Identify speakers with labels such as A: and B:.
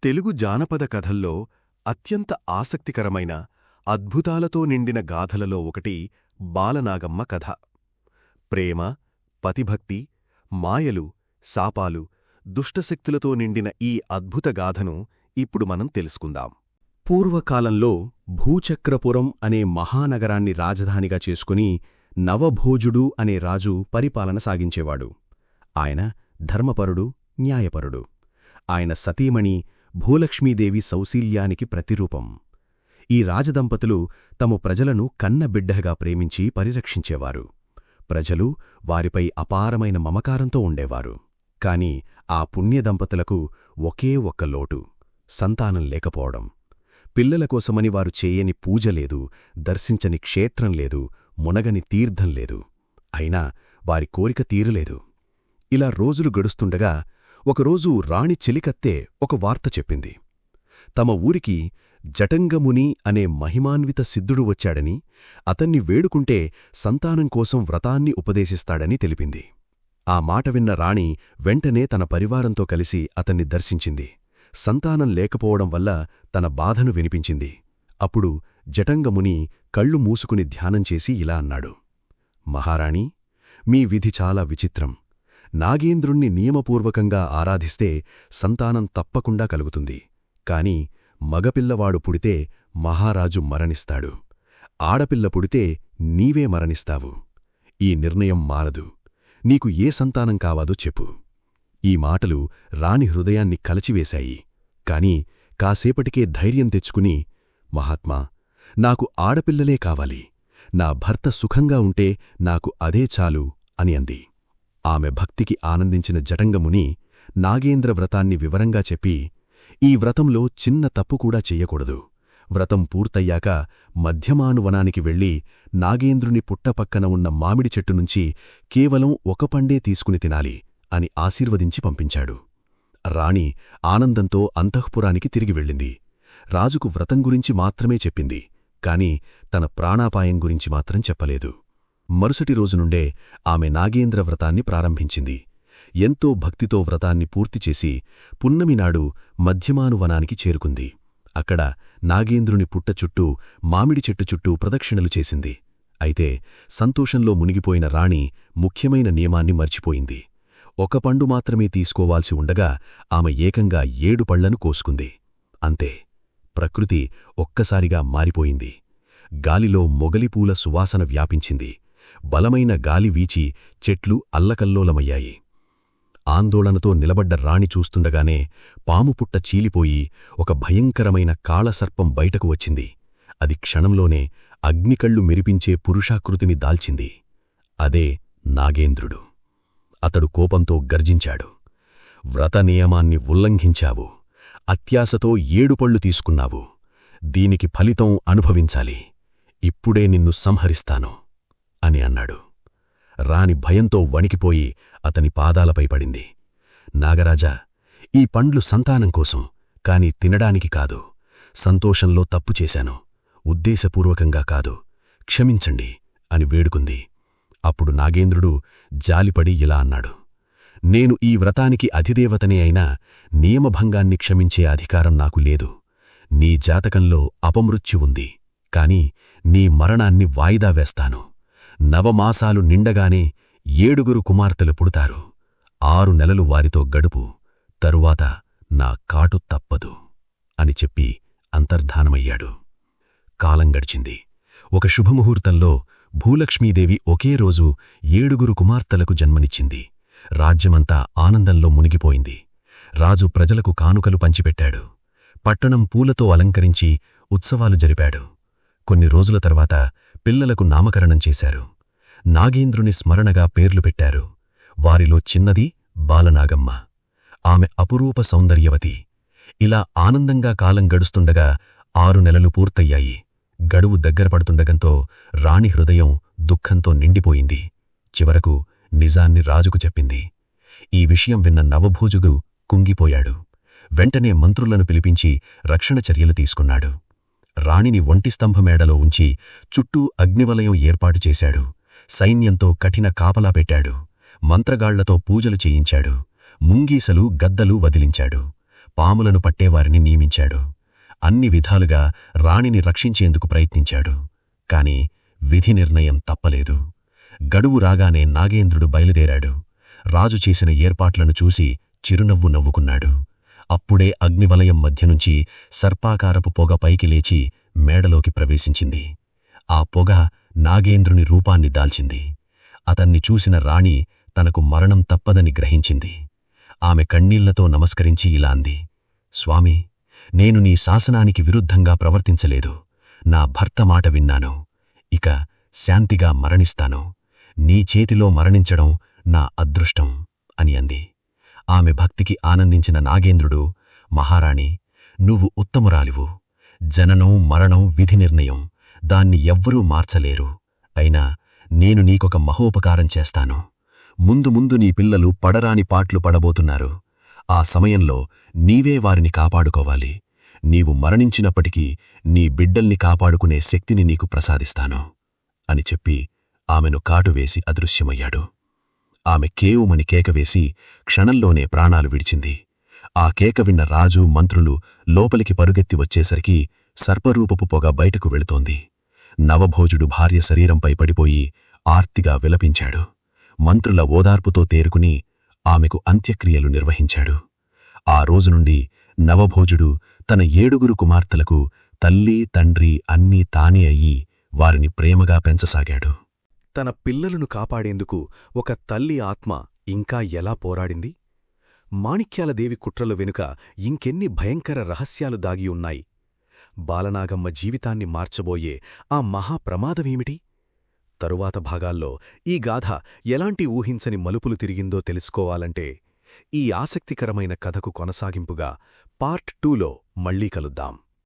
A: తెలుగు జానపద కథల్లో అత్యంత ఆసక్తికరమైన అద్భుతాలతో నిండిన గాథలలో ఒకటి బాలనాగమ్మ కథ. ప్రేమ, పతిభక్తి, మాయలు, శాపాలు, దుష్టశక్తులతో నిండిన ఈ అద్భుత గాథను ఇప్పుడు మనం తెలుసుకుందాం. పూర్వకాలంలో భూచక్రపురం అనే మహానగరాన్ని రాజధానిగా చేసుకుని నవభోజుడు అనే రాజు పరిపాలన సాగించేవాడు. ఆయన ధర్మపరుడు, న్యాయపరుడు. ఆయన సతీమణి భూలక్ష్మీదేవి సౌశీల్యానికి ప్రతిరూపం. ఈ రాజదంపతులు తమ ప్రజలను కన్నబిడ్డగా ప్రేమించి పరిరక్షించేవారు. ప్రజలు వారిపై అపారమైన మమకారంతో ఉండేవారు. కాని ఆ పుణ్యదంపతులకు ఒకే ఒక్క లోటు: సంతానం లేకపోవడం. పిల్లల కోసమని వారు చేయని పూజలేదు, దర్శించని క్షేత్రం లేదు, మునగని తీర్థం లేదు. అయినా వారి కోరిక తీరలేదు. ఇలా రోజులు గడుస్తుండగా ఒకరోజు రాణి చెలికత్తె ఒక వార్త చెప్పింది. తమ ఊరికి జటంగముని అనే మహిమాన్విత సిద్ధుడు వచ్చాడని, అతన్ని వేడుకుంటే సంతానం కోసం వ్రతాన్ని ఉపదేశిస్తాడని తెలిపింది. ఆ మాట విన్న రాణి వెంటనే తన పరివారంతో కలిసి అతన్ని దర్శించింది. సంతానం లేకపోవడం వల్ల తన బాధను వినిపించింది. అప్పుడు జటంగముని కళ్ళు మూసుకుని ధ్యానం చేసి ఇలా అన్నాడు: మహారాణి, మీ విధి చాలా విచిత్రం. నాగేంద్రుణ్ణి నియమపూర్వకంగా ఆరాధిస్తే సంతానం తప్పకుండా కలుగుతుంది. కాని మగపిల్లవాడు పుడితే మహారాజు మరణిస్తాడు. ఆడపిల్ల పుడితే నీవే మరణిస్తావు. ఈ నిర్ణయం మారదు. నీకు ఏ సంతానం కావాదో చెప్పు. ఈ మాటలు రాణి హృదయాన్ని కలచివేశాయి. కాని కాసేపటికే ధైర్యం తెచ్చుకుని, మహాత్మా, నాకు ఆడపిల్లలే కావాలి. నా భర్త సుఖంగా ఉంటే నాకు అదే చాలు అని అంది. ఆమె భక్తికి ఆనందించిన జటంగముని నాగేంద్ర వ్రతాన్ని వివరంగా చెప్పి, ఈ వ్రతంలో చిన్న తప్పు కూడా చెయ్యకూడదు. వ్రతం పూర్తయ్యాక మధ్యమానువనానికి వెళ్లి నాగేంద్రుని పుట్టపక్కన ఉన్న మామిడి చెట్టునుంచి కేవలం ఒక పండే తీసుకుని తినాలి అని ఆశీర్వదించి పంపించాడు. రాణి ఆనందంతో అంతఃపురానికి తిరిగి వెళ్ళింది. రాజుకు వ్రతం గురించి మాత్రమే చెప్పింది, కాని తన ప్రాణాపాయం గురించి మాత్రం చెప్పలేదు. మరుసటి రోజునుండే ఆమె నాగేంద్ర వ్రతాన్ని ప్రారంభించింది. ఎంతో భక్తితో వ్రతాన్ని పూర్తిచేసి పున్నమినాడు మధ్యమానువనానికి చేరుకుంది. అక్కడ నాగేంద్రుని పుట్ట చుట్టూ, మామిడి చెట్టు చుట్టూ ప్రదక్షిణలు చేసింది. అయితే సంతోషంలో మునిగిపోయిన రాణి ముఖ్యమైన నియమాన్ని మర్చిపోయింది. ఒక పండు మాత్రమే తీసుకోవాల్సి ఉండగా ఆమె ఏకంగా 7 పళ్లను కోసుకుంది. అంతే, ప్రకృతి ఒక్కసారిగా మారిపోయింది. గాలిలో మొగలిపూల సువాసన వ్యాపించింది. బలమైన గాలి వీచి చెట్లు అల్లకల్లోలమయ్యాయి. ఆందోళనతో నిలబడ్డ రాణి చూస్తుండగానే పాముపుట్ట చీలిపోయి ఒక భయంకరమైన కాళసర్పం బయటకు వచ్చింది. అది క్షణంలోనే అగ్నికళ్ళు మెరిపించే పురుషాకృతిని దాల్చింది. అదే నాగేంద్రుడు. అతడు కోపంతో గర్జించాడు: వ్రత నియమాన్ని ఉల్లంఘించావు. అత్యాశతో 7 పళ్ళు తీసుకున్నావు. దీనికి ఫలితం అనుభవించాలి. ఇప్పుడే నిన్ను సంహరిస్తాను అని అన్నాడు. రాణి భయంతో వణికిపోయి అతని పాదాలపై పడింది. నాగరాజా, ఈ పండ్లు సంతానం కోసం, కాని తినడానికి కాదు. సంతోషంలో తప్పు చేశాను. ఉద్దేశపూర్వకంగా కాదు. క్షమించండి అని వేడుకుంది. అప్పుడు నాగేంద్రుడు జాలిపడి ఇలా అన్నాడు: నేను ఈ వ్రతానికి అధిదేవతనే అయినా నియమభంగాన్ని క్షమించే అధికారం నాకు లేదు. నీ జాతకంలో అపమృత్యు ఉంది. కాని నీ మరణాన్ని వాయిదా వేస్తాను. 9 మాసాలు నిండగానే 7 కుమార్తెలు పుడతారు. 6 నెలలు వారితో గడుపు. తరువాత నా కాటు తప్పదు అని చెప్పి అంతర్ధానమయ్యాడు. కాలం గడిచింది. ఒక శుభముహూర్తంలో భూలక్ష్మీదేవి ఒకే రోజు 7 కుమార్తెలకు జన్మనిచ్చింది. రాజ్యమంతా ఆనందంలో మునిగిపోయింది. రాజు ప్రజలకు కానుకలు పంచిపెట్టాడు. పట్టణం పూలతో అలంకరించి ఉత్సవాలు జరిపాడు. కొన్ని రోజుల తర్వాత పిల్లలకు నామకరణం చేశారు. నాగేంద్రుని స్మరణగా పేర్లు పెట్టారు. వారిలో చిన్నది బాలనాగమ్మ. ఆమె అపురూప సౌందర్యవతి. ఇలా ఆనందంగా కాలం గడుస్తుండగా 6 నెలలు పూర్తయ్యాయి. గడువు దగ్గరపడుతుండగంతో రాణి హృదయం దుఃఖంతో నిండిపోయింది. చివరకు నిజాన్ని రాజుకు చెప్పింది. ఈ విషయం విన్న నవభోజుడు కుంగిపోయాడు. వెంటనే మంత్రులను పిలిపించి రక్షణ చర్యలు తీసుకున్నాడు. రాణిని ఒంటిస్తంభమేడలో ఉంచి చుట్టూ అగ్నివలయం ఏర్పాటు చేశాడు. సైన్యంతో కఠిన కాపలా పెట్టాడు. మంత్రగాళ్లతో పూజలు చేయించాడు. ముంగీసలు గద్దలు వదిలించాడు.
B: పాములను పట్టేవారిని నియమించాడు. అన్ని విధాలుగా రాణిని రక్షించేందుకు ప్రయత్నించాడు. కాని విధి నిర్ణయం తప్పలేదు. గడువు రాగానే నాగేంద్రుడు బయలుదేరాడు. రాజు చేసిన ఏర్పాట్లను చూసి చిరునవ్వు నవ్వుకున్నాడు. అప్పుడే అగ్నివలయం మధ్యనుంచి సర్పాకారపు పొగ పైకి లేచి మేడలోకి ప్రవేశించింది. ఆ పొగ నాగేంద్రుని రూపాన్ని దాల్చింది. అతన్ని చూసిన రాణి తనకు మరణం తప్పదని గ్రహించింది. ఆమె కన్నీళ్లతో నమస్కరించి ఇలా అంది: స్వామీ, నేను నీ శాసనానికి విరుద్ధంగా ప్రవర్తించలేదు. నా భర్త మాట విన్నాను. ఇక శాంతిగా మరణిస్తాను. నీ చేతిలో మరణించడం నా అదృష్టం అని అంది. ఆమె భక్తికి ఆనందించిన నాగేంద్రుడు, మహారాణి, నువ్వు ఉత్తమురాలివు. జననం మరణం విధి నిర్ణయం, దాన్ని ఎవ్వరూ మార్చలేరు. అయినా నేను నీకొక మహోపకారం చేస్తాను. ముందు ముందు నీ పిల్లలు పడరాని పాట్లు పడబోతున్నారు. ఆ సమయంలో నీవే వారిని కాపాడుకోవాలి. నీవు మరణించినప్పటికీ నీ బిడ్డల్ని కాపాడుకునే శక్తిని నీకు ప్రసాదిస్తాను అని చెప్పి ఆమెను కాటువేసి అదృశ్యమయ్యాడు. ఆమె కేవుమని కేకవేసి క్షణంలోనే ప్రాణాలు విడిచింది. ఆ కేక విన్న రాజు, మంత్రులు లోపలికి పరుగెత్తి వచ్చేసరికి సర్పరూపపు పొగ బయటకు వెళుతోంది. నవభోజుడు భార్య శరీరంపై పడిపోయి ఆర్తిగా విలపించాడు. మంత్రుల ఓదార్పుతో తేరుకుని ఆమెకు అంత్యక్రియలు నిర్వహించాడు. ఆ రోజునుండి నవభోజుడు తన 7 కుమార్తెలకు తల్లి, తండ్రి అన్నీ తానే అయ్యి వారిని ప్రేమగా పెంచసాగాడు.
A: తన పిల్లలను కాపాడేందుకు ఒక తల్లి ఆత్మ ఇంకా ఎలా పోరాడింది? మాణిక్యాలదేవి కుట్రలు వెనుక ఇంకెన్ని భయంకర రహస్యాలు దాగియున్నాయి? బాలనాగమ్మ జీవితాన్ని మార్చబోయే ఆ మహాప్రమాదమేమిటి? తరువాత భాగాల్లో ఈ గాథ ఎలాంటి ఊహించని మలుపులు తిరిగిందో తెలుసుకోవాలంటే ఈ ఆసక్తికరమైన కథకు కొనసాగింపుగా పార్ట్ 2లో మళ్ళీ కలుద్దాం.